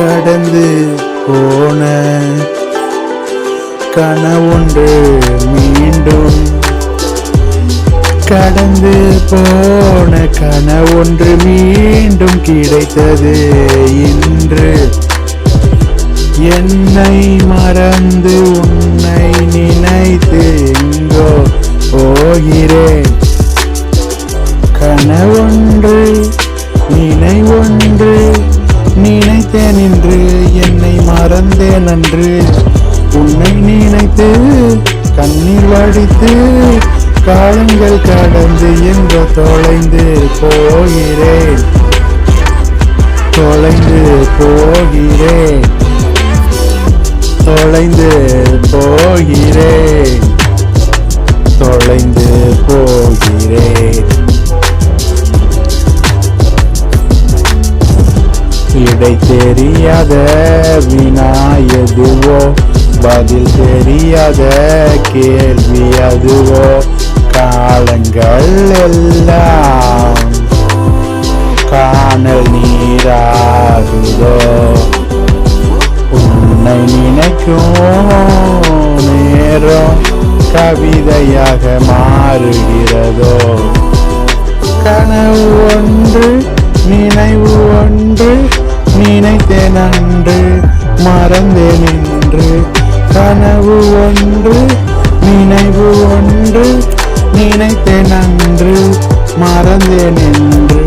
கடந்து போன கனவொன்று மீண்டும் கடந்து போன கனவொன்று மீண்டும் கிடைத்தது இன்று. என்னை மறந்து உன்னை நினைத்து எங்கோ போகிறேன். கனவொன்று நினைவொன்று நினைத்தேன் என்று என்னை மறந்தேன் அன்று. உன்னை நினைத்து கண்ணீர் வடித்து காலங்கள் கடந்து எங்கோ தொலைந்து போகிறேன். தொலைந்து போகிறேன். தொலைந்து போகிறேன். தொலைந்து போகிறேன். இடை தெரியாத வினாயதுவோ, பதில் தெரியாத கேள்வி அதுவோ. காலங்கள் எல்லாம் காணல் நீராகுதோ. உன்னை நினைக்கும் நேரம் கவிதையாக மாறுகிறதோ. கனவு ஒன்று நினைவு ஒன்று நினைத்தேன் அன்று மறந்தேன் என்று. கனவு ஒன்று நினைவு ஒன்று நினைத்தேன் அன்று மறந்தேன் என்று.